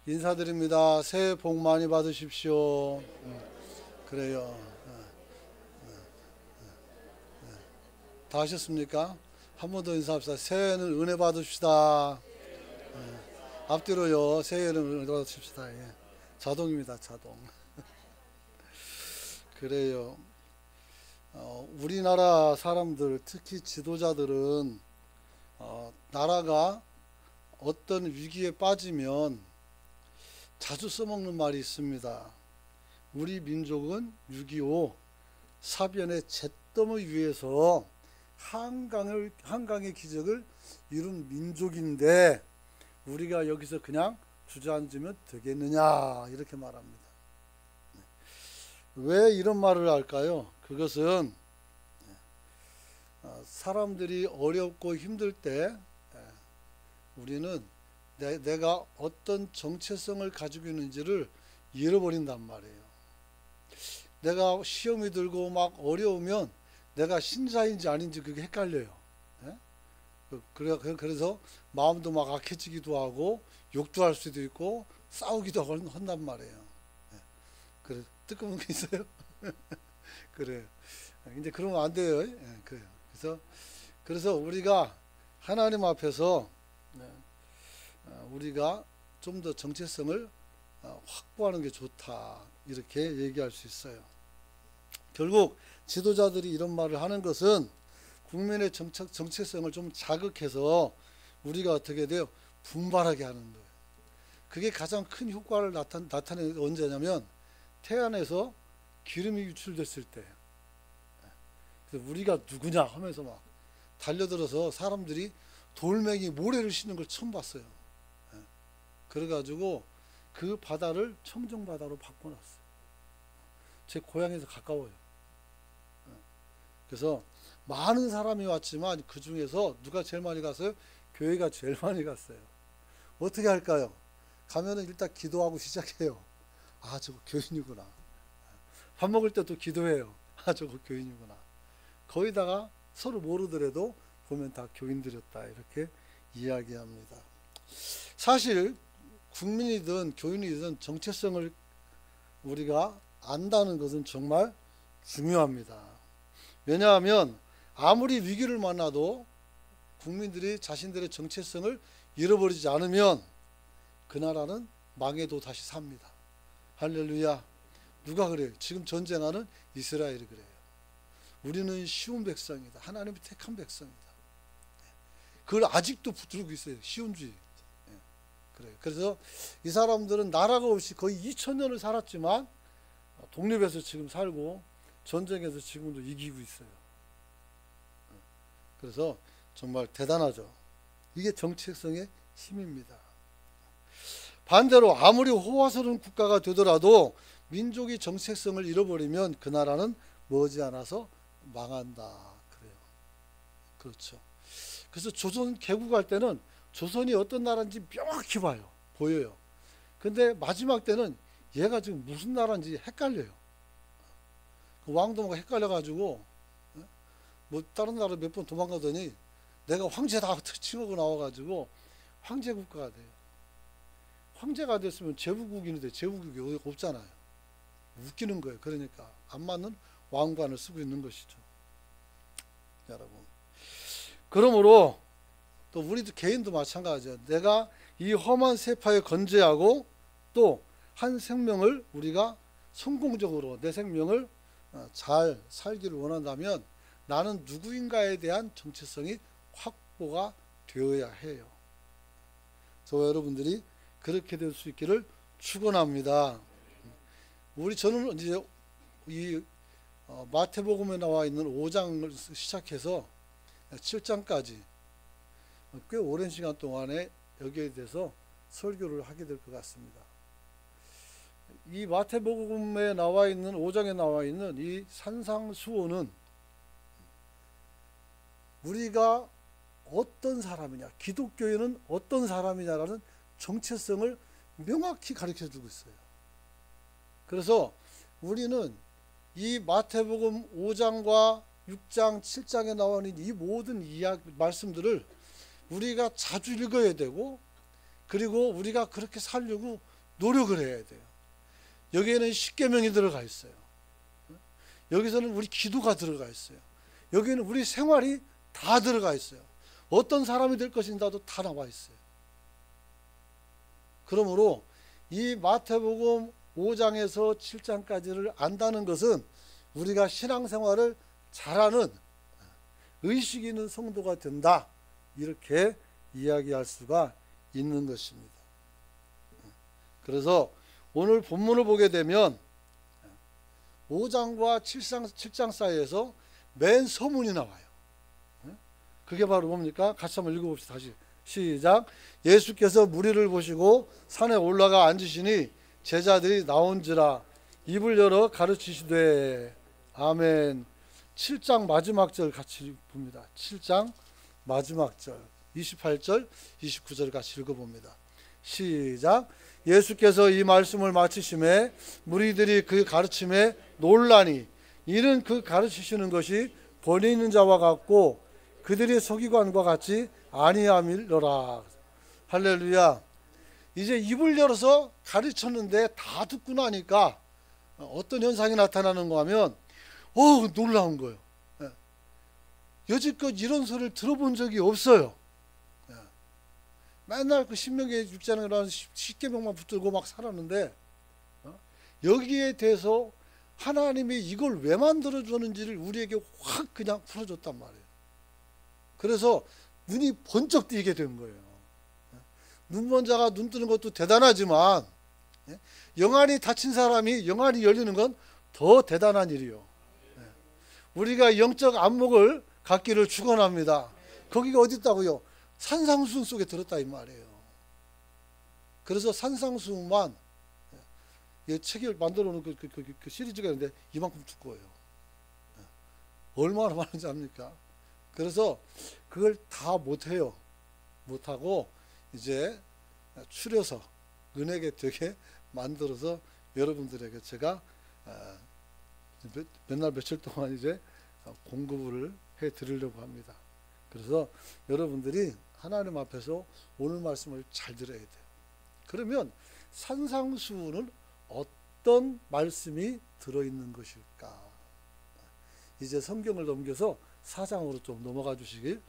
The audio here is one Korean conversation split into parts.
인사드립니다. 새해 복 많이 받으십시오. 그래요. 다 하셨습니까? 한 번 더 인사합시다. 새해는 은혜 받으십시다. 앞뒤로요. 새해는 은혜 받으십시다. 예. 자동입니다. 자동. 그래요. 우리나라 사람들, 특히 지도자들은 나라가 어떤 위기에 빠지면 자주 써먹는 말이 있습니다. 우리 민족은 6.25 사변의 잿더미 위에서 한강의 기적을 이룬 민족인데 우리가 여기서 그냥 주저앉으면 되겠느냐 이렇게 말합니다. 왜 이런 말을 할까요? 그것은 사람들이 어렵고 힘들 때 우리는 내가 어떤 정체성을 가지고 있는지를 잃어버린단 말이에요. 내가 시험이 들고 막 어려우면 내가 신자인지 아닌지 그게 헷갈려요. 그래서 마음도 막 악해지기도 하고 욕도 할 수도 있고 싸우기도 한단 말이에요. 그래, 뜨거운 게 있어요? 그래요. 이제 그러면 안 돼요. 그래요. 그래서 우리가 하나님 앞에서 우리가 좀 더 정체성을 확보하는 게 좋다 이렇게 얘기할 수 있어요. 결국 지도자들이 이런 말을 하는 것은 국민의 정체성을 좀 자극해서 우리가 어떻게 돼요? 분발하게 하는 거예요. 그게 가장 큰 효과를 나타내는 게 언제냐면 태안에서 기름이 유출됐을 때 그래서 우리가 누구냐 하면서 막 달려들어서 사람들이 돌멩이 모래를 싣는 걸 처음 봤어요. 그래가지고 그 바다를 청정바다로 바꿔놨어요. 제 고향에서 가까워요. 그래서 많은 사람이 왔지만 그 중에서 누가 제일 많이 갔어요? 교회가 제일 많이 갔어요. 어떻게 할까요? 가면은 일단 기도하고 시작해요. 아, 저거 교인이구나. 밥 먹을 때도 기도해요. 아, 저거 교인이구나. 거기다가 서로 모르더라도 보면 다 교인들이었다 이렇게 이야기합니다. 사실 국민이든 교인이든 정체성을 우리가 안다는 것은 정말 중요합니다. 왜냐하면 아무리 위기를 만나도 국민들이 자신들의 정체성을 잃어버리지 않으면 그 나라는 망해도 다시 삽니다. 할렐루야. 누가 그래요? 지금 전쟁하는 이스라엘이 그래요. 우리는 쉬운 백성이다. 하나님이 택한 백성이다. 그걸 아직도 붙들고 있어요. 쉬운주의. 그래요. 그래서 이 사람들은 나라가 없이 거의 2000년을 살았지만 독립해서 지금 살고 전쟁에서 지금도 이기고 있어요. 그래서 정말 대단하죠. 이게 정체성의 힘입니다. 반대로 아무리 호화스러운 국가가 되더라도 민족이 정체성을 잃어버리면 그 나라는 머지않아서 망한다. 그래요. 그렇죠. 그래서 조선 개국할 때는 조선이 어떤 나라인지 명확히 봐요. 보여요. 근데 마지막 때는 얘가 지금 무슨 나라인지 헷갈려요. 왕도가 헷갈려가지고 뭐 다른 나라 몇 번 도망가더니 내가 황제다 칭하고 나와가지고 황제 국가가 돼요. 황제가 됐으면 제후국인인데 제후국이 없잖아요. 웃기는 거예요. 그러니까 안 맞는 왕관을 쓰고 있는 것이죠. 여러분. 그러므로 또 우리도 개인도 마찬가지죠. 내가 이 험한 세파에 건재하고 또 한 생명을 우리가 성공적으로 내 생명을 잘 살기를 원한다면 나는 누구인가에 대한 정체성이 확보가 되어야 해요. 저와 여러분들이 그렇게 될 수 있기를 축원합니다. 저는 이제 이 마태복음에 나와 있는 5장을 시작해서 7장까지 꽤 오랜 시간 동안에 여기에 대해서 설교를 하게 될 것 같습니다. 이 마태복음에 나와 있는 5장에 나와 있는 이 산상수호는 우리가 어떤 사람이냐, 기독교인은 어떤 사람이냐라는 정체성을 명확히 가르쳐 주고 있어요. 그래서 우리는 이 마태복음 5장과 6장, 7장에 나와 있는 이 모든 말씀들을 우리가 자주 읽어야 되고 그리고 우리가 그렇게 살려고 노력을 해야 돼요. 여기에는 십계명이 들어가 있어요. 여기서는 우리 기도가 들어가 있어요. 여기에는 우리 생활이 다 들어가 있어요. 어떤 사람이 될 것인가도 다 나와 있어요. 그러므로 이 마태복음 5장에서 7장까지를 안다는 것은 우리가 신앙생활을 잘하는 의식 있는 성도가 된다, 이렇게 이야기할 수가 있는 것입니다. 그래서 오늘 본문을 보게 되면 5장과 7장 사이에서 맨 서문이 나와요. 그게 바로 뭡니까? 같이 한번 읽어봅시다. 다시 시작. 예수께서 무리를 보시고 산에 올라가 앉으시니 제자들이 나온지라 입을 열어 가르치시되. 아멘. 7장 마지막 절 같이 봅니다. 7장 마지막 절 28절 29절 같이 읽어봅니다. 시작. 예수께서 이 말씀을 마치심에 무리들이 그 가르침에 놀라니 이는 그 가르치시는 것이 권위 있는 자와 같고 그들의 서기관과 같이 아니함이로라. 할렐루야. 이제 입을 열어서 가르쳤는데 다 듣고 나니까 어떤 현상이 나타나는가 하면 놀라운 거예요. 여지껏 이런 소리를 들어본 적이 없어요. 맨날 그 신명기 6장이라는 십계명만 붙들고 막 살았는데 여기에 대해서 하나님이 이걸 왜 만들어주는지를 우리에게 확 그냥 풀어줬단 말이에요. 그래서 눈이 번쩍 뜨이게 된 거예요. 눈먼 자가 눈 뜨는 것도 대단하지만 영안이 닫힌 사람이 영안이 열리는 건 더 대단한 일이요. 우리가 영적 안목을 갖기를 축원합니다. 거기가 어디 있다고요? 산상수훈 속에 들었다 이 말이에요. 그래서 산상수훈만 책을 만들어 놓은 그 시리즈가 있는데 이만큼 두꺼워요. 얼마나 많은지 압니까? 그래서 그걸 다 못해요. 못하고 이제 추려서 은혜게 되게 만들어서 여러분들에게 제가 몇 날 며칠 동안 이제 공급을 해 드리려고 합니다. 그래서 여러분들이 하나님 앞에서 오늘 말씀을 잘 들어야 돼요. 그러면 산상수훈은 어떤 말씀이 들어있는 것일까? 이제 성경을 넘겨서 4장으로 좀 넘어가 주시길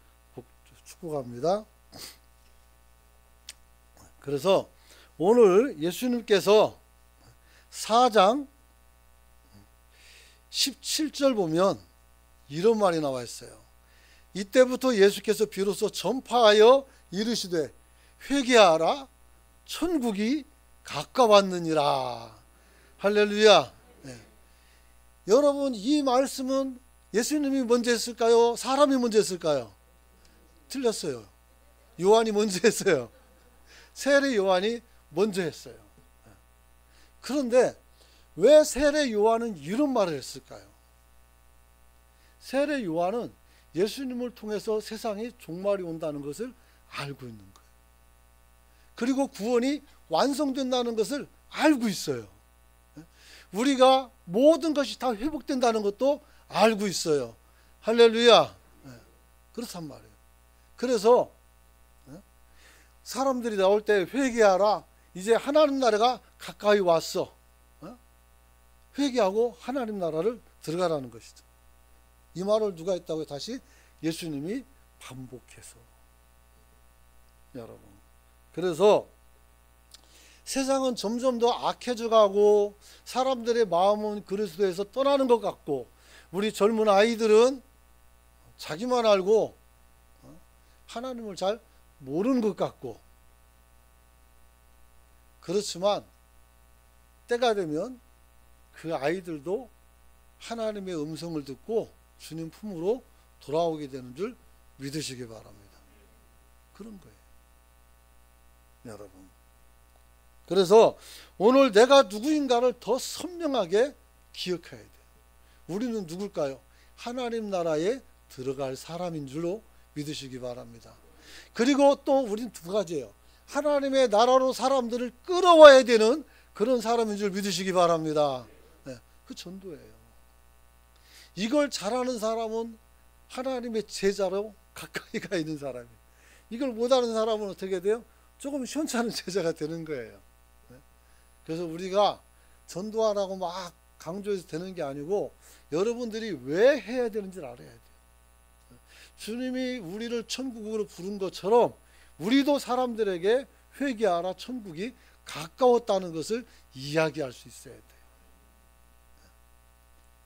축복합니다. 그래서 오늘 예수님께서 4장 17절 보면 이런 말이 나와 있어요. 이때부터 예수께서 비로소 전파하여 이르시되 회개하라 천국이 가까웠느니라. 할렐루야. 네. 여러분, 이 말씀은 예수님이 먼저 했을까요? 사람이 먼저 했을까요? 틀렸어요. 요한이 먼저 했어요. 세례 요한이 먼저 했어요. 그런데 왜 세례 요한은 이런 말을 했을까요? 세례 요한은 예수님을 통해서 세상이 종말이 온다는 것을 알고 있는 거예요. 그리고 구원이 완성된다는 것을 알고 있어요. 우리가 모든 것이 다 회복된다는 것도 알고 있어요. 할렐루야. 그렇단 말이에요. 그래서 사람들이 나올 때 회개하라. 이제 하나님 나라가 가까이 왔어. 회개하고 하나님 나라를 들어가라는 것이죠. 이 말을 누가 했다고요? 다시 예수님이 반복해서. 여러분, 그래서 세상은 점점 더 악해져 가고 사람들의 마음은 그리스도에서 떠나는 것 같고 우리 젊은 아이들은 자기만 알고 하나님을 잘 모르는 것 같고, 그렇지만 때가 되면 그 아이들도 하나님의 음성을 듣고 주님 품으로 돌아오게 되는 줄 믿으시기 바랍니다. 그런 거예요, 여러분. 그래서 오늘 내가 누구인가를 더 선명하게 기억해야 돼요. 우리는 누굴까요? 하나님 나라에 들어갈 사람인 줄로 믿으시기 바랍니다. 그리고 또 우리는 두 가지예요. 하나님의 나라로 사람들을 끌어와야 되는 그런 사람인 줄 믿으시기 바랍니다. 그 전도예요. 이걸 잘하는 사람은 하나님의 제자로 가까이 가 있는 사람이에요. 이걸 못하는 사람은 어떻게 돼요? 조금 시원찮은 제자가 되는 거예요. 그래서 우리가 전도하라고 막 강조해서 되는 게 아니고 여러분들이 왜 해야 되는지를 알아야 돼요. 주님이 우리를 천국으로 부른 것처럼 우리도 사람들에게 회개하라, 천국이 가까웠다는 것을 이야기할 수 있어야 돼요.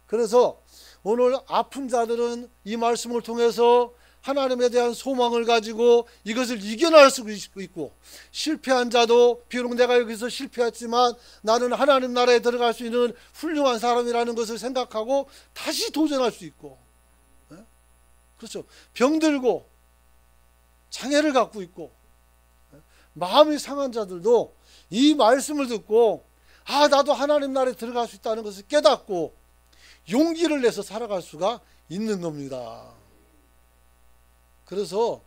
그래서 오늘 아픈 자들은 이 말씀을 통해서 하나님에 대한 소망을 가지고 이것을 이겨낼 수 있고, 실패한 자도 비록 내가 여기서 실패했지만 나는 하나님 나라에 들어갈 수 있는 훌륭한 사람이라는 것을 생각하고 다시 도전할 수 있고, 그렇죠. 병들고 장애를 갖고 있고 마음이 상한 자들도 이 말씀을 듣고 나도 하나님 나라에 들어갈 수 있다는 것을 깨닫고 용기를 내서 살아갈 수가 있는 겁니다. 그래서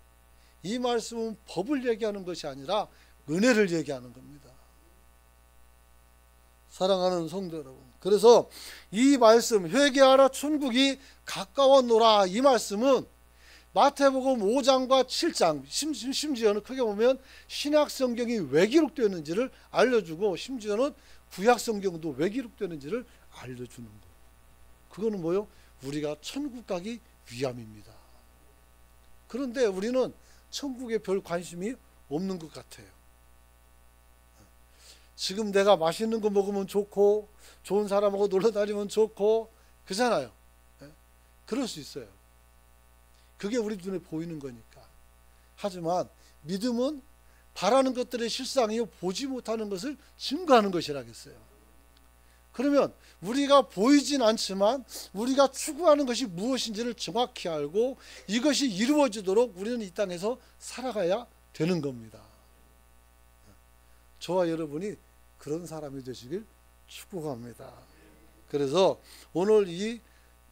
이 말씀은 법을 얘기하는 것이 아니라 은혜를 얘기하는 겁니다. 사랑하는 성도 여러분, 그래서 이 말씀 회개하라 천국이 가까웠노라, 이 말씀은 마태복음 5장과 7장 심지어는 크게 보면 신약 성경이 왜 기록되었는지를 알려주고 심지어는 구약 성경도 왜 기록되는지를 알려주는 거예요. 그거는 뭐요? 우리가 천국 가기 위함입니다. 그런데 우리는 천국에 별 관심이 없는 것 같아요. 지금 내가 맛있는 거 먹으면 좋고 좋은 사람하고 놀러 다니면 좋고 그잖아요. 그럴 수 있어요. 그게 우리 눈에 보이는 거니까. 하지만 믿음은 바라는 것들의 실상이요 보지 못하는 것을 증거하는 것이라겠어요. 그러면 우리가 보이진 않지만 우리가 추구하는 것이 무엇인지를 정확히 알고 이것이 이루어지도록 우리는 이 땅에서 살아가야 되는 겁니다. 저와 여러분이 그런 사람이 되시길 축복합니다. 그래서 오늘 이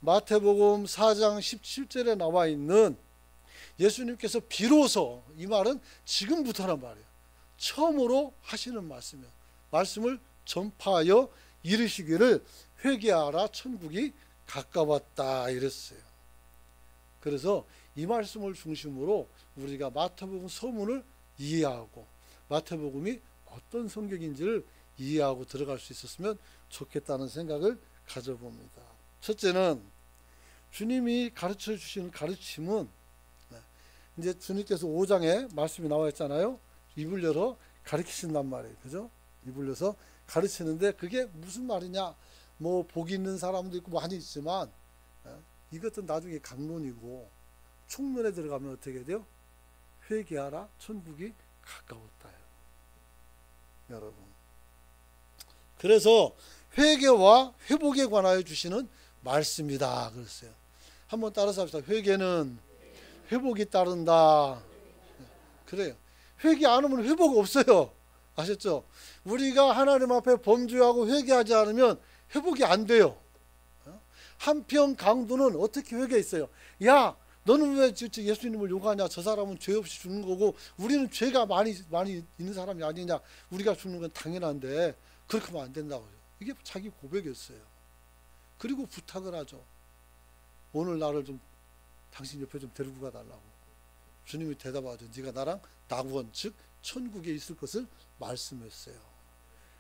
마태복음 4장 17절에 나와 있는 예수님께서 비로소, 이 말은 지금부터란 말이에요. 처음으로 하시는 말씀이에요. 말씀을 전파하여 이르시기를 회개하라 천국이 가까웠다 이랬어요. 그래서 이 말씀을 중심으로 우리가 마태복음 서문을 이해하고 마태복음이 어떤 성경인지를 이해하고 들어갈 수 있었으면 좋겠다는 생각을 가져봅니다. 첫째는 주님이 가르쳐 주시는 가르침은 이제 주님께서 5장에 말씀이 나와 있잖아요. 입을 열어 가르치신단 말이에요. 그죠? 입을 열어서 가르치는데 그게 무슨 말이냐? 뭐 복이 있는 사람도 있고 많이 있지만 이것은 나중에 강론이고 총론에 들어가면 어떻게 돼요? 회개하라 천국이 가까웠다요. 여러분. 그래서 회개와 회복에 관하여 주시는 말씀이다 그랬어요. 한번 따라서 합시다. 회개는 회복이 따른다. 그래요. 회개 안 하면 회복 없어요. 아셨죠? 우리가 하나님 앞에 범죄하고 회개하지 않으면 회복이 안 돼요. 한편 강도는 어떻게 회개했어요? 야, 너는 왜 예수님을 욕하냐? 저 사람은 죄 없이 죽는 거고 우리는 죄가 많이 있는 사람이 아니냐? 우리가 죽는 건 당연한데 그렇게 하면 안 된다고요. 이게 자기 고백이었어요. 그리고 부탁을 하죠. 오늘 나를 좀 당신 옆에 좀 데리고 가달라고. 주님이 대답하죠. 네가 나랑 낙원 즉 천국에 있을 것을 말씀했어요.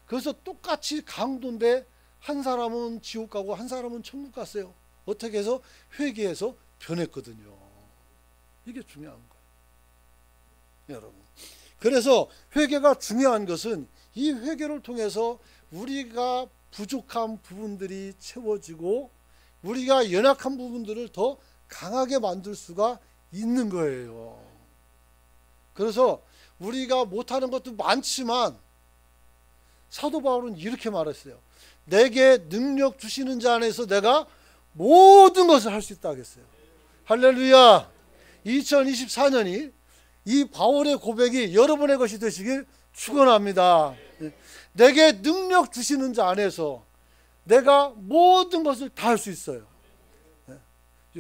그래서 똑같이 강도인데 한 사람은 지옥 가고 한 사람은 천국 갔어요. 어떻게 해서? 회개해서 변했거든요. 이게 중요한 거예요, 여러분. 그래서 회개가 중요한 것은 이 회개를 통해서 우리가 부족한 부분들이 채워지고 우리가 연약한 부분들을 더 강하게 만들 수가 있는 거예요. 그래서 우리가 못하는 것도 많지만 사도 바울은 이렇게 말했어요. 내게 능력 주시는 자 안에서 내가 모든 것을 할 수 있다 하겠어요. 할렐루야. 2024년이 이 바울의 고백이 여러분의 것이 되시길 축원합니다. 내게 능력 주시는 자 안에서 내가 모든 것을 다 할 수 있어요.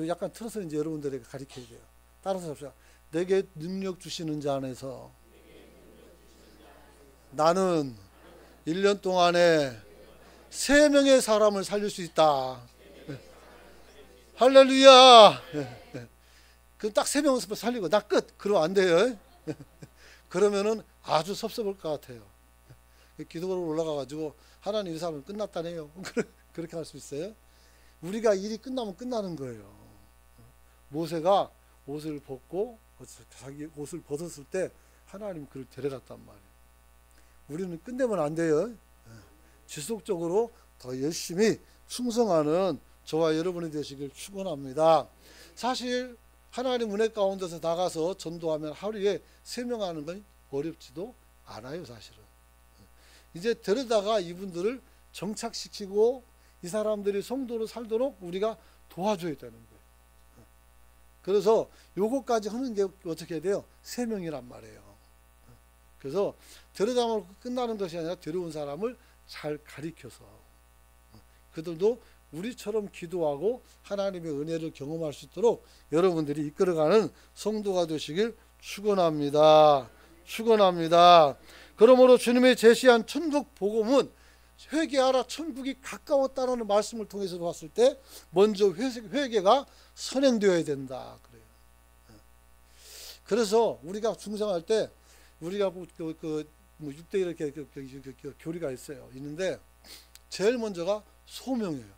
약간 틀어서 이제 여러분들에게 가르쳐야 돼요. 따라서 합시다. 내게 능력 주시는 자 안에서 나는 1년 동안에 3명의 사람을 살릴 수 있다. 할렐루야. 그럼 딱 3명을 살리고 나 끝. 그러면 안 돼요. 그러면은 아주 섭섭할 것 같아요. 기도로 올라가가지고 하나님 이 사람은 끝났다네요. 그렇게 할 수 있어요? 우리가 일이 끝나면 끝나는 거예요. 모세가 옷을 벗고 자기 옷을 벗었을 때 하나님 그를 데려갔단 말이에요. 우리는 끝내면 안 돼요. 지속적으로 더 열심히 충성하는 저와 여러분이 되시길 축원합니다. 사실 하나님 은혜 가운데서 나가서 전도하면 하루에 3명 하는 건 어렵지도 않아요. 사실은 이제 데려다가 이분들을 정착시키고 이 사람들이 성도로 살도록 우리가 도와줘야 되는 거예요. 그래서 요거까지 하는 게 어떻게 돼요? 3명이란 말이에요. 그래서 데려다 끝나는 것이 아니라 데려온 사람을 잘 가리켜서 그들도 우리처럼 기도하고 하나님의 은혜를 경험할 수 있도록 여러분들이 이끌어가는 성도가 되시길 축원합니다. 축원합니다. 그러므로 주님의 제시한 천국 복음은 회개하라 천국이 가까웠다라는 말씀을 통해서 봤을 때 먼저 회개가 선행되어야 된다 그래요. 그래서 우리가 중생할 때 우리가 뭐 6대 이렇게 교리가 있는데 제일 먼저가 소명이에요.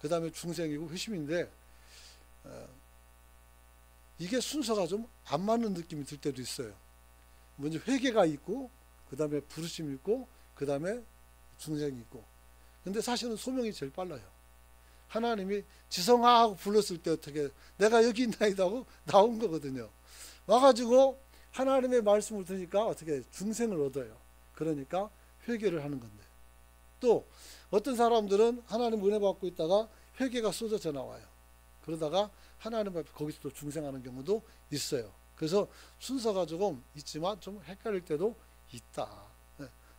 그 다음에 중생이고 회심인데 이게 순서가 좀 안 맞는 느낌이 들 때도 있어요. 먼저 회개가 있고 그 다음에 부르심이 있고 그 다음에 중생이 있고. 근데 사실은 소명이 제일 빨라요. 하나님이 지성아 하고 불렀을 때 어떻게 내가 여기 있나이다 하고 나온 거거든요. 와가지고 하나님의 말씀을 들으니까 어떻게 중생을 얻어요. 그러니까 회개를 하는 건데 또 어떤 사람들은 하나님 은혜 받고 있다가 회개가 쏟아져 나와요. 그러다가 하나님 앞에 거기서 또 중생하는 경우도 있어요. 그래서 순서가 조금 있지만 좀 헷갈릴 때도 있다.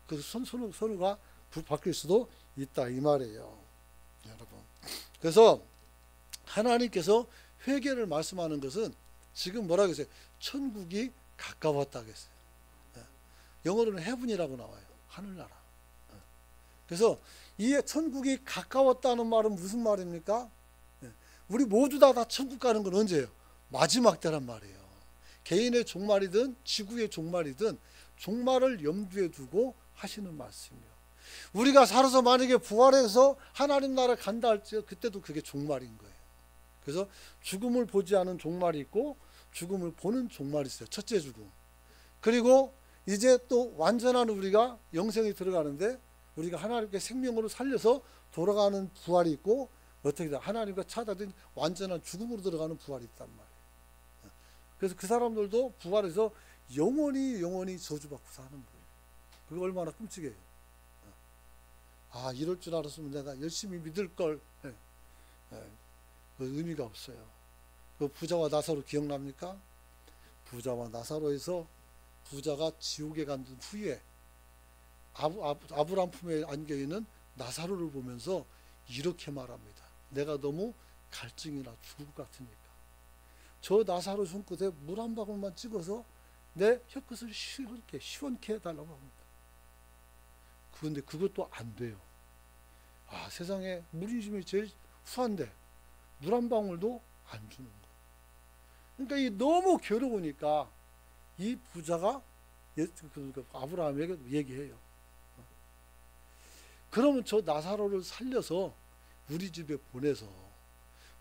그 선우가 바뀔 수도 있다 이 말이에요. 여러분. 그래서 하나님께서 회개를 말씀하는 것은 지금 뭐라고 했어요? 천국이 가까웠다고 했어요. 영어로는 heaven이라고 나와요. 하늘나라. 그래서 이 천국이 가까웠다는 말은 무슨 말입니까? 우리 모두 다 천국 가는 건 언제예요? 마지막 때란 말이에요. 개인의 종말이든 지구의 종말이든 종말을 염두에 두고 하시는 말씀이에요. 우리가 살아서 만약에 부활해서 하나님 나라 간다 할지 그때도 그게 종말인 거예요. 그래서 죽음을 보지 않은 종말이 있고 죽음을 보는 종말이 있어요. 첫째 죽음. 그리고 이제 또 완전한 우리가 영생이 들어가는데 우리가 하나님께 생명으로 살려서 돌아가는 부활이 있고 어떻게 하나님과 찾아든 완전한 죽음으로 들어가는 부활이 있단 말이에요. 그래서 그 사람들도 부활해서 영원히 저주받고 사는 거예요. 그게 얼마나 끔찍해요. 아, 이럴 줄 알았으면 내가 열심히 믿을 걸. 그 의미가 없어요. 그 부자와 나사로 기억납니까? 부자와 나사로에서 부자가 지옥에 간 후에 아브람 품에 안겨있는 나사로를 보면서 이렇게 말합니다. 내가 너무 갈증이나 죽을 것 같으니까 저 나사로 손끝에 물 한 방울만 찍어서 내 혀끝을 시원케 해달라고 합니다. 그런데 그것도 안 돼요. 아, 세상에 물 인심이 제일 후한데 물 한 방울도 안 주는 거예요. 그러니까 이 너무 괴로우니까 이 부자가 아브라함에게 얘기해요. 그러면 저 나사로를 살려서 우리 집에 보내서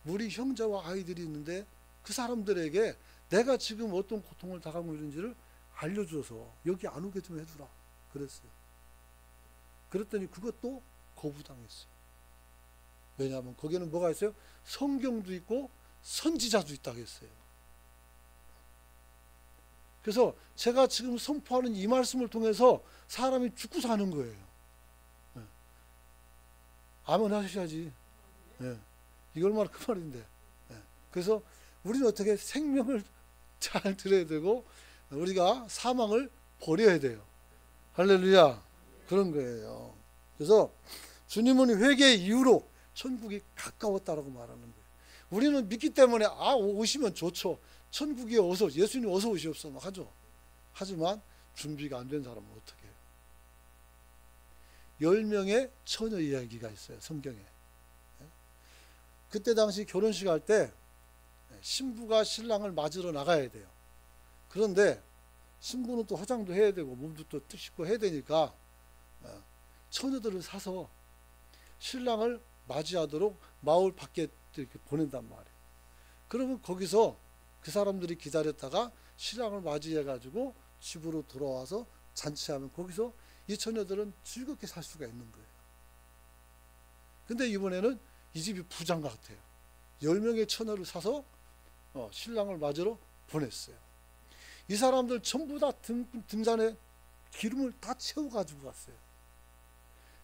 우리 형제와 아이들이 있는데 그 사람들에게 내가 지금 어떤 고통을 당하고 있는지를 알려줘서 여기 안 오게 좀 해주라 그랬어요. 그랬더니 그것도 거부당했어요. 왜냐하면 거기에는 뭐가 있어요? 성경도 있고 선지자도 있다고 했어요. 그래서 제가 지금 선포하는 이 말씀을 통해서 사람이 죽고 사는 거예요. 아멘 하셔야지. 이거 얼마나 큰 말인데. 그래서 우리는 어떻게 생명을 잘 들어야 되고 우리가 사망을 버려야 돼요. 할렐루야. 그런 거예요. 그래서 주님은 회개 이후로 천국이 가까웠다라고 말하는 거예요. 우리는 믿기 때문에 오시면 좋죠. 천국에 어서 예수님 어서 오시옵소서 막 하죠. 하지만 준비가 안 된 사람은 어떻게 해요? 10명의 처녀 이야기가 있어요. 성경에. 그때 당시 결혼식 할 때 신부가 신랑을 맞으러 나가야 돼요. 그런데 신부는 또 화장도 해야 되고 몸도 또 씻고 해야 되니까 처녀들을 사서 신랑을 맞이하도록 마을 밖에 이렇게 보낸단 말이에요. 그러면 거기서 그 사람들이 기다렸다가 신랑을 맞이해 가지고 집으로 돌아와서 잔치하면 거기서 이 처녀들은 즐겁게 살 수가 있는 거예요. 근데 이번에는 이 집이 부장 같아요. 10명의 처녀를 사서 신랑을 맞으러 보냈어요. 이 사람들 전부 다 등잔에 기름을 다 채워 가지고 갔어요.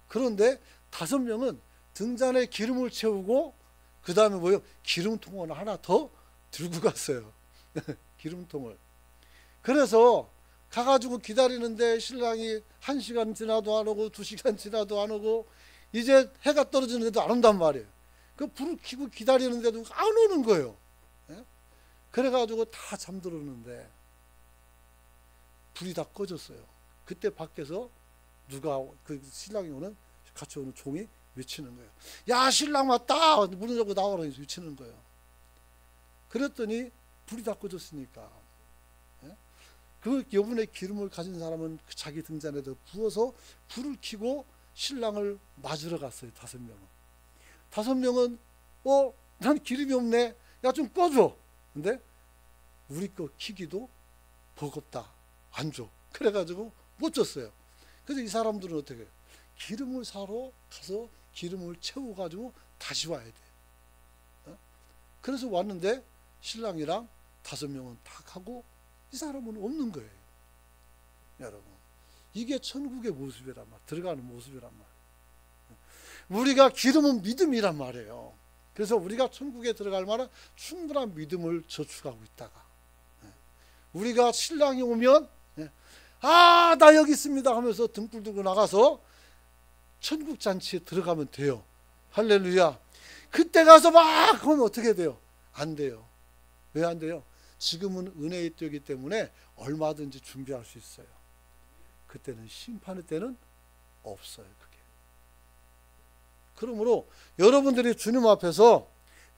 그런데 5명은 등잔에 기름을 채우고 그 다음에 뭐요? 기름통을 하나 더 들고 갔어요. 기름통을. 그래서 가가지고 기다리는데 신랑이 1시간 지나도 안 오고 2시간 지나도 안 오고 이제 해가 떨어지는데도 안 온단 말이에요. 그 불을 켜고 기다리는데도 안 오는 거예요. 그래가지고 다 잠들었는데 불이 다 꺼졌어요. 그때 밖에서 누가 그 신랑이 오는 같이 오는 종이 외치는 거예요. 야, 신랑 왔다. 문을 열고 나와라. 외치는 거예요. 그랬더니 불이 다 꺼졌으니까 그 여분의 기름을 가진 사람은 자기 등잔에다 부어서 불을 켜고 신랑을 맞으러 갔어요. 5명은. 5명은 난 기름이 없네. 야, 좀 꺼줘. 근데 우리 거 켜기도 버겁다. 안 줘. 그래가지고 못 줬어요. 그래서 이 사람들은 어떻게 해요? 기름을 사러 가서 기름을 채워가지고 다시 와야 돼. 그래서 왔는데 신랑이랑 5명은 탁 하고 이 사람은 없는 거예요. 여러분, 이게 천국의 모습이란 말, 들어가는 모습이란 말. 우리가 기름은 믿음이란 말이에요. 그래서 우리가 천국에 들어갈 만한 충분한 믿음을 저축하고 있다가 우리가 신랑이 오면 아, 나 여기 있습니다 하면서 등불 들고 나가서 천국 잔치에 들어가면 돼요. 할렐루야. 그때 가서 막 그러면 어떻게 돼요? 안 돼요. 왜 안 돼요? 지금은 은혜의 때이기 때문에 얼마든지 준비할 수 있어요. 그때는 심판의 때는 없어요. 그게. 그러므로 여러분들이 주님 앞에서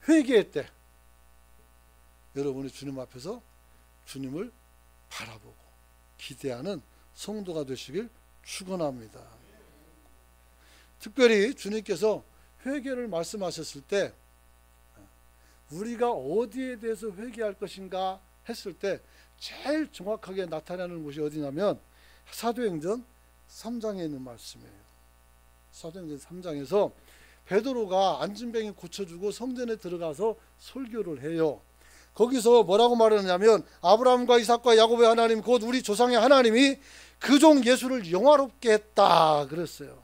회개의 때, 여러분이 주님 앞에서 주님을 바라보고 기대하는 성도가 되시길 축원합니다. 특별히 주님께서 회개를 말씀하셨을 때 우리가 어디에 대해서 회개할 것인가 했을 때 제일 정확하게 나타나는 곳이 어디냐면 사도행전 3장에 있는 말씀이에요. 사도행전 3장에서 베드로가 안진병이 고쳐주고 성전에 들어가서 설교를 해요. 거기서 뭐라고 말하느냐면 아브라함과 이삭과 야곱의 하나님 곧 우리 조상의 하나님이 그 종 예수를 영화롭게 했다 그랬어요.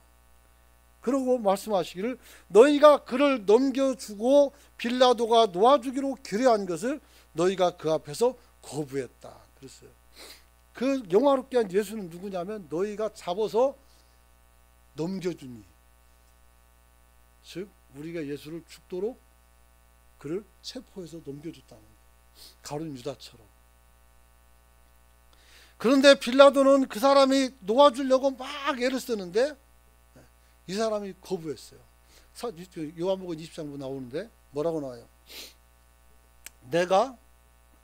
그러고 말씀하시기를 너희가 그를 넘겨주고 빌라도가 놓아주기로 결의한 것을 너희가 그 앞에서 거부했다 그랬어요. 그 영화롭게 한 예수는 누구냐면 너희가 잡아서 넘겨주니, 즉 우리가 예수를 죽도록 그를 체포해서 넘겨줬다는 거예요. 가룟 유다처럼. 그런데 빌라도는 그 사람이 놓아주려고 막 애를 쓰는데 이 사람이 거부했어요. 요한복음 20장부 나오는데 뭐라고 나와요? 내가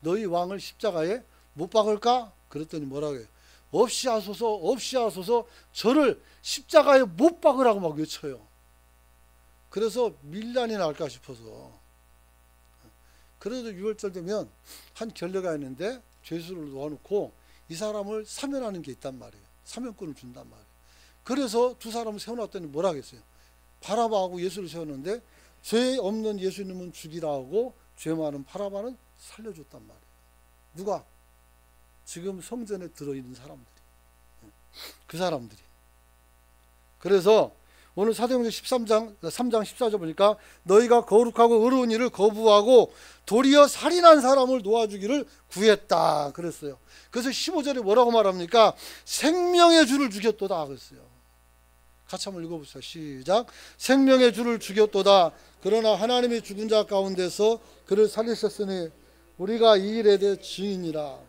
너희 왕을 십자가에 못 박을까? 그랬더니 뭐라고 해요? 없이 하소서, 없이 하소서, 저를 십자가에 못 박으라고 막 외쳐요. 그래서 밀란이 날까 싶어서. 그래도 6월절 되면 한 결례가 있는데 죄수를 놓아놓고 이 사람을 사면하는 게 있단 말이에요. 사면권을 준단 말이에요. 그래서 두 사람을 세워놨더니 뭐라 하겠어요? 바라바하고 예수를 세웠는데 죄 없는 예수님은 죽이라 하고 죄 많은 바라바는 살려줬단 말이에요. 누가? 지금 성전에 들어있는 사람들이. 그 사람들이. 그래서 오늘 사도행전 3장 14절 보니까 너희가 거룩하고 의로운 일을 거부하고 도리어 살인한 사람을 놓아주기를 구했다 그랬어요. 그래서 15절에 뭐라고 말합니까? 생명의 주를 죽였도다 그랬어요. 같이 한번 읽어봅시다. 시작. 생명의 주를 죽였도다. 그러나 하나님이 죽은 자 가운데서 그를 살리셨으니 우리가 이 일에 대해 증인이라.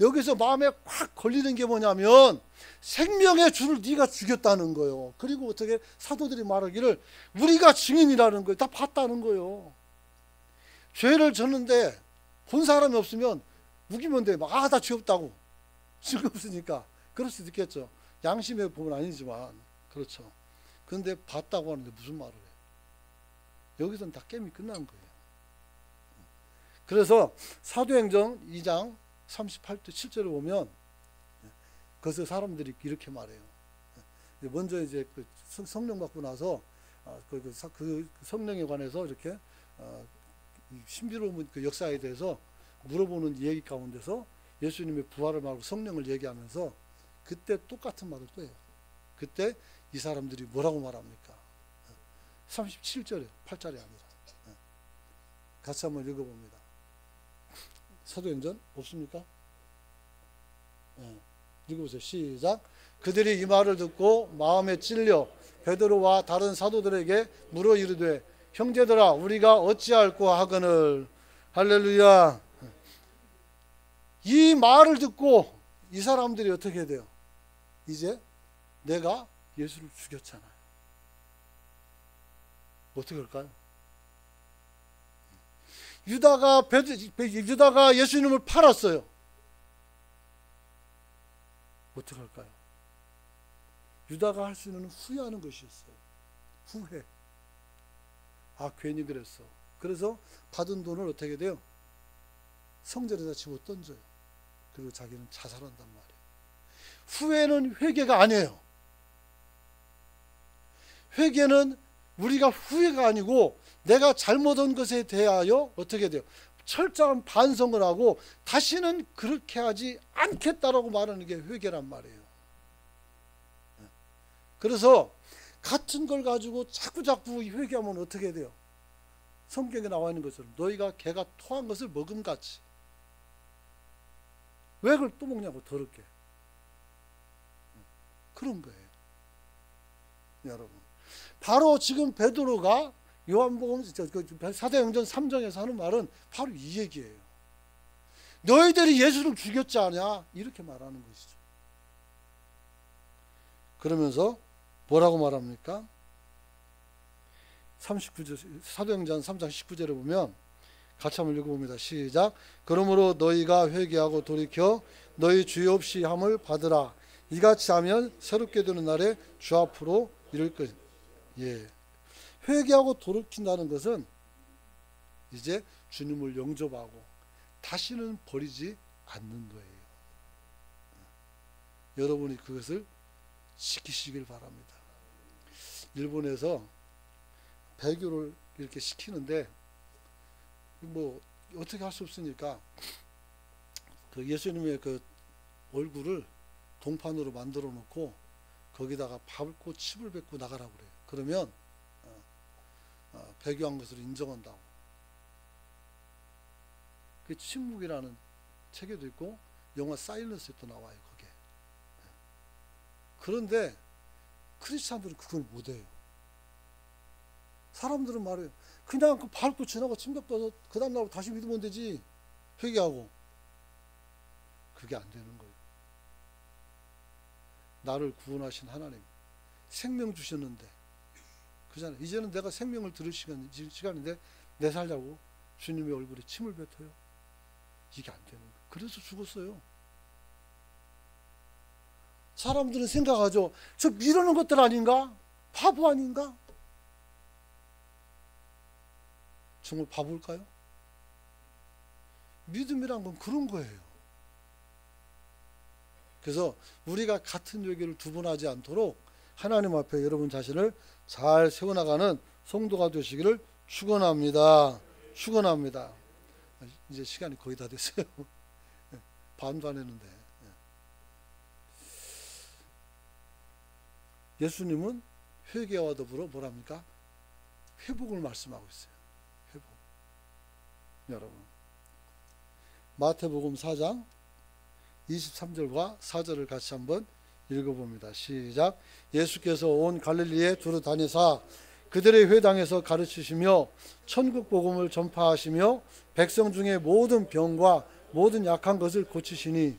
여기서 마음에 확 걸리는 게 뭐냐면 생명의 주를 네가 죽였다는 거예요. 그리고 어떻게 사도들이 말하기를 우리가 증인이라는 거예요. 다 봤다는 거예요. 죄를 졌는데 본 사람이 없으면 우기면 돼. 막 다 죄 없다고. 증거 없으니까. 그럴 수도 있겠죠. 양심의 법은 아니지만 그렇죠. 그런데 봤다고 하는데 무슨 말을 해요? 여기서는 다 게임이 끝난 거예요. 그래서 사도행전 2장 38절 7절을 보면 그래서 사람들이 이렇게 말해요. 먼저 이제 그 성령 받고 나서 그 성령에 관해서 이렇게 신비로운 그 역사에 대해서 물어보는 얘기 가운데서 예수님의 부활을 말하고 성령을 얘기하면서 그때 똑같은 말을 또 해요. 그때 이 사람들이 뭐라고 말합니까? 37절이에요. 8절이 아니라. 같이 한번 읽어봅니다. 사도행전 없습니까? 읽어보세요. 시작. 그들이 이 말을 듣고 마음에 찔려 베드로와 다른 사도들에게 물어 이르되 형제들아 우리가 어찌할꼬 하거늘. 할렐루야. 이 말을 듣고 이 사람들이 어떻게 돼요? 이제 내가 예수를 죽였잖아요. 어떻게 할까요? 유다가 예수님을 팔았어요. 어떻게 할까요? 유다가 할 수 있는 후회하는 것이었어요. 후회. 아, 괜히 그랬어. 그래서 받은 돈을 어떻게 돼요? 성전에다 집어 던져요. 그리고 자기는 자살한단 말이에요. 후회는 회개가 아니에요. 회개는 우리가 후회가 아니고 내가 잘못한 것에 대하여 어떻게 돼요? 철저한 반성을 하고 다시는 그렇게 하지 않겠다라고 말하는 게 회개란 말이에요. 그래서 같은 걸 가지고 자꾸 회개하면 어떻게 돼요? 성경에 나와 있는 것처럼 너희가 개가 토한 것을 먹음같이. 왜 그걸 또 먹냐고, 더럽게. 그런 거예요. 여러분, 바로 지금 베드로가 요한복음 사도행전 3장에서 하는 말은 바로 이 얘기예요. 너희들이 예수를 죽였지 않냐? 이렇게 말하는 것이죠. 그러면서 뭐라고 말합니까? 39절, 사도행전 3장 19절에 보면 같이 한번 읽어봅니다. 시작. 그러므로 너희가 회개하고 돌이켜 너희 죄 없이 함을 받으라. 이같이 하면 새롭게 되는 날에 주 앞으로 이를 것. 예. 회개하고 돌이킨다는 것은 이제 주님을 영접하고 다시는 버리지 않는 거예요. 여러분이 그것을 지키시길 바랍니다. 일본에서 배교를 이렇게 시키는데 뭐 어떻게 할 수 없으니까 그 예수님의 그 얼굴을 동판으로 만들어 놓고 거기다가 밟고 침을 뱉고 나가라고 그래요. 그러면 배교한 것으로 인정한다고. 그 침묵이라는 책에도 있고 영화 사일런스에도 나와요. 거기에. 그런데 크리스찬들은 그걸 못해요. 사람들은 말해요. 그냥 그 밟고 지나고 침 뱉어서 그 다음날 다시 믿으면 되지. 회개하고. 그게 안 되는 거예요. 나를 구원하신 하나님, 생명 주셨는데, 그잖아요. 이제는 내가 생명을 들을 시간인데 내 살자고 주님의 얼굴에 침을 뱉어요. 이게 안 되는 거예요. 그래서 죽었어요. 사람들은 생각하죠. 저 미루는 것들 아닌가? 바보 아닌가? 정말 바보일까요? 믿음이란 건 그런 거예요. 그래서 우리가 같은 회개를 두 번 하지 않도록 하나님 앞에 여러분 자신을 잘 세워나가는 성도가 되시기를 축원합니다. 축원합니다. 이제 시간이 거의 다 됐어요. 반도 안 했는데. 예수님은 회개와 더불어 뭐랍니까? 회복을 말씀하고 있어요. 회복. 여러분, 마태복음 4장 23절과 4절을 같이 한번 읽어봅니다. 시작. 예수께서 온 갈릴리에 두루 다니사 그들의 회당에서 가르치시며 천국 복음을 전파하시며 백성 중에 모든 병과 모든 약한 것을 고치시니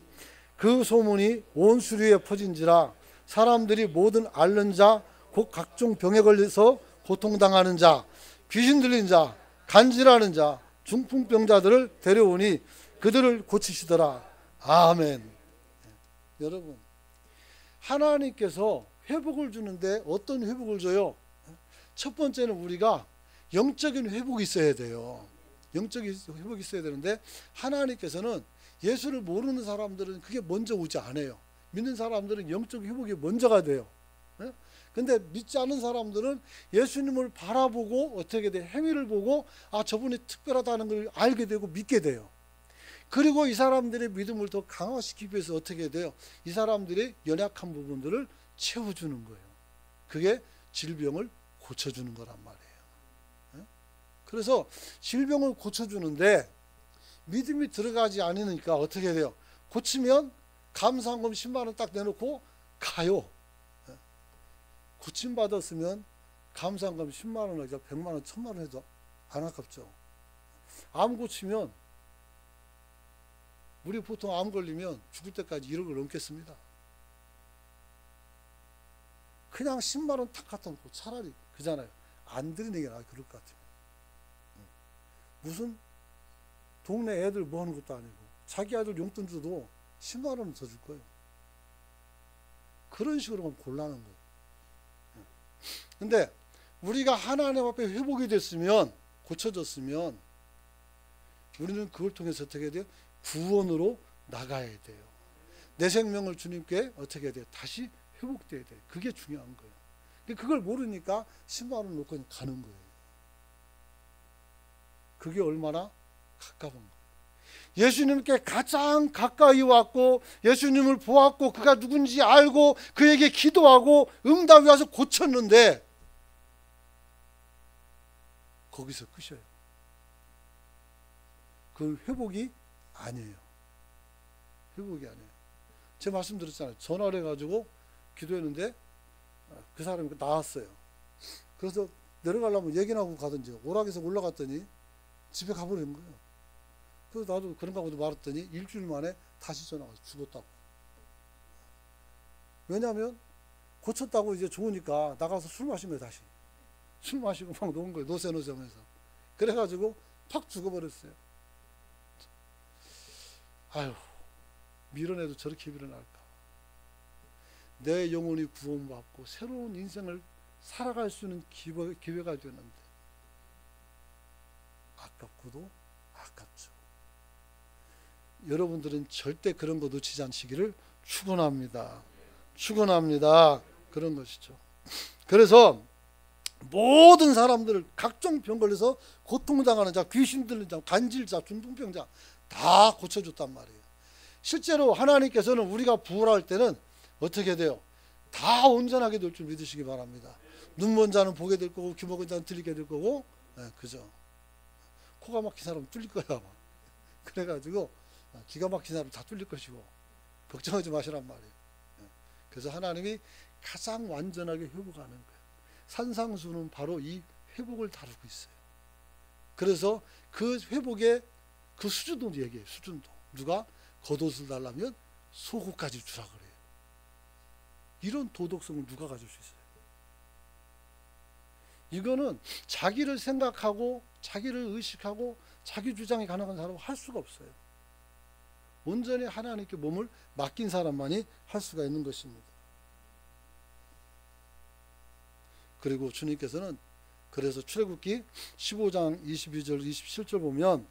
그 소문이 온 수리에 퍼진지라. 사람들이 모든 앓는 자, 곧 각종 병에 걸려서 고통당하는 자, 귀신 들린 자, 간질하는 자, 중풍병자들을 데려오니 그들을 고치시더라. 아멘. 여러분, 하나님께서 회복을 주는데 어떤 회복을 줘요? 첫 번째는 우리가 영적인 회복이 있어야 돼요. 영적인 회복이 있어야 되는데 하나님께서는 예수를 모르는 사람들은 그게 먼저 오지 않아요. 믿는 사람들은 영적 회복이 먼저가 돼요. 근데 믿지 않은 사람들은 예수님을 바라보고 어떻게 돼? 행위를 보고 아 저분이 특별하다는 걸 알게 되고 믿게 돼요. 그리고 이 사람들의 믿음을 더 강화시키기 위해서 어떻게 돼요? 이 사람들의 연약한 부분들을 채워주는 거예요. 그게 질병을 고쳐주는 거란 말이에요. 그래서 질병을 고쳐주는데 믿음이 들어가지 않으니까 어떻게 돼요? 고치면 감사한금 10만 원 딱 내놓고 가요. 고침받았으면 감사한금 10만 원 하자 100만 원, 1000만 원 해도 안 아깝죠. 암 고치면 우리 보통 암 걸리면 죽을 때까지 1억을 넘겠습니다. 그냥 10만 원 탁 갖다 놓고 차라리 그잖아요. 안 드리는 게 나아 그럴 것 같아요. 무슨 동네 애들 뭐 하는 것도 아니고 자기 아들 용돈 줘도 10만 원은 더 줄 거예요. 그런 식으로만 곤란한 거예요. 근데 우리가 하나님 앞에 회복이 됐으면 고쳐졌으면 우리는 그걸 통해서 어떻게 해야 돼요? 구원으로 나가야 돼요. 내 생명을 주님께 어떻게 해야 돼요? 다시 회복돼야 돼요. 그게 중요한 거예요. 그걸 모르니까 10만 원 놓고 그냥 가는 거예요. 그게 얼마나 가까운 거예요. 예수님께 가장 가까이 왔고 예수님을 보았고 그가 누군지 알고 그에게 기도하고 응답이 와서 고쳤는데 거기서 끝이에요. 그 회복이 아니에요. 회복이 아니에요. 제가 말씀드렸잖아요. 전화를 해가지고 기도했는데 그 사람이 나왔어요. 그래서 내려가려면 얘기나 하고 가든지 오락에서 올라갔더니 집에 가버리는 거예요. 그래서 나도 그런가 보다 말았더니 일주일 만에 다시 전화가 와서 죽었다고. 왜냐하면 고쳤다고 이제 좋으니까 나가서 술 마신 거예요. 다시 술 마시고 막 놓은 거예요. 노세노세하면서. 그래가지고 팍 죽어버렸어요. 아유, 밀어내도 저렇게 밀어날까. 내 영혼이 구원받고 새로운 인생을 살아갈 수 있는 기회가 되는데 아깝고도 아깝죠. 여러분들은 절대 그런 거 놓치지 않으시기를 축원합니다. 축원합니다. 그런 것이죠. 그래서 모든 사람들을 각종 병 걸려서 고통당하는 자, 귀신 들린 자, 간질자, 중풍병자 다 고쳐줬단 말이에요. 실제로 하나님께서는 우리가 부활할 때는 어떻게 돼요? 다 온전하게 될 줄 믿으시기 바랍니다. 눈먼 자는 보게 될 거고 귀 먹은 자는 들리게 될 거고 그죠? 코가 막힌 사람은 뚫릴 거야 아마. 그래가지고 기가 막힌 사람은 다 뚫릴 것이고 걱정하지 마시란 말이에요. 그래서 하나님이 가장 완전하게 회복하는 거예요. 산상수는 바로 이 회복을 다루고 있어요. 그래서 그 회복의 그 수준도 얘기해요. 수준도. 누가 겉옷을 달라면 속옷까지 주라 그래요. 이런 도덕성을 누가 가질 수 있어요? 이거는 자기를 생각하고 자기를 의식하고 자기 주장이 가능한 사람은 할 수가 없어요. 온전히 하나님께 몸을 맡긴 사람만이 할 수가 있는 것입니다. 그리고 주님께서는 그래서 출애굽기 15장 22절 27절 보면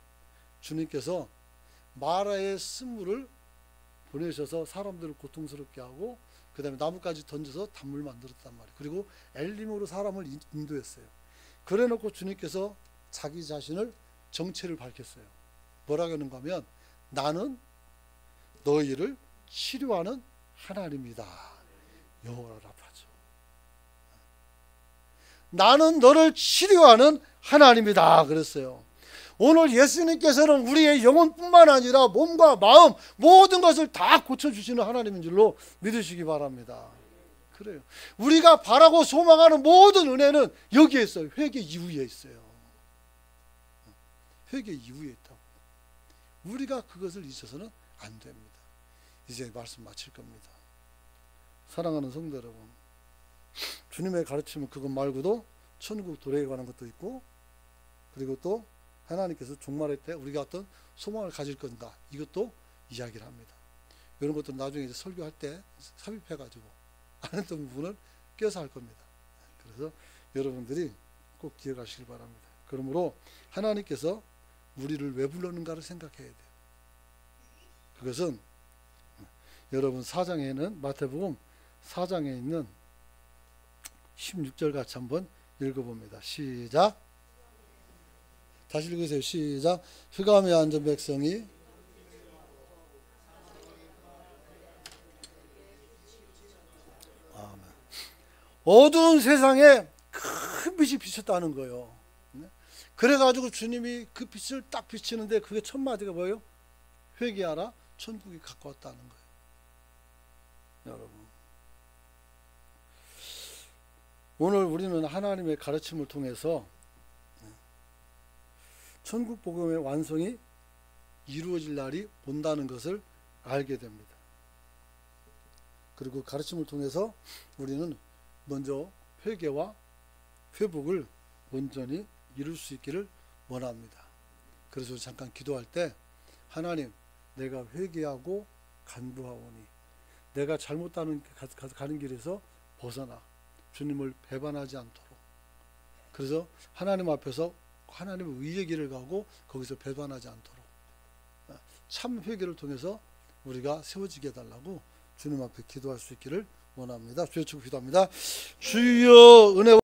주님께서 마라의 쓴물을 보내셔서 사람들을 고통스럽게 하고 그 다음에 나무까지 던져서 단물 만들었단 말이에요. 그리고 엘림으로 사람을 인도했어요. 그래 놓고 주님께서 자기 자신을 정체를 밝혔어요. 뭐라고 하는가 하면 나는 너희를 치료하는 하나님이다. 여호와라 하죠. 나는 너를 치료하는 하나님이다 그랬어요. 오늘 예수님께서는 우리의 영혼뿐만 아니라 몸과 마음 모든 것을 다 고쳐주시는 하나님인 줄로 믿으시기 바랍니다. 그래요. 우리가 바라고 소망하는 모든 은혜는 여기에 있어요. 회개 이후에 있어요. 회개 이후에 있다고. 우리가 그것을 잊어서는 안 됩니다. 이제 말씀 마칠 겁니다. 사랑하는 성도 여러분, 주님의 가르침은 그것 말고도 천국 도래에 관한 것도 있고 그리고 또 하나님께서 종말의 때 우리가 어떤 소망을 가질 건가 이것도 이야기를 합니다. 이런 것도 나중에 이제 설교할 때 삽입해 가지고 안 했던 부분을 껴서 할 겁니다. 그래서 여러분들이 꼭 기억하시길 바랍니다. 그러므로 하나님께서 우리를 왜 불렀는가를 생각해야 돼요. 그것은 여러분 4장에는 마태복음 4장에 있는 16절 같이 한번 읽어봅니다. 시작. 다시 읽으세요. 시작. 흑암에 앉은 백성이 아멘. 어두운 세상에 큰 빛이 비쳤다는 거예요. 그래가지고 주님이 그 빛을 딱 비치는데 그게 첫 마디가 뭐예요? 회개하라, 천국이 가까웠다는 거예요. 여러분, 오늘 우리는 하나님의 가르침을 통해서 천국 복음의 완성이 이루어질 날이 온다는 것을 알게 됩니다. 그리고 가르침을 통해서 우리는 먼저 회개와 회복을 온전히 이룰 수 있기를 원합니다. 그래서 잠깐 기도할 때 하나님, 내가 회개하고 간구하오니 내가 잘못 가는 길에서 벗어나 주님을 배반하지 않도록, 그래서 하나님 앞에서 하나님의 의의 길을 가고 거기서 배반하지 않도록 참 회개를 통해서 우리가 세워지게 해달라고 주님 앞에 기도할 수 있기를 원합니다. 주여 기도합니다. 주여 은혜와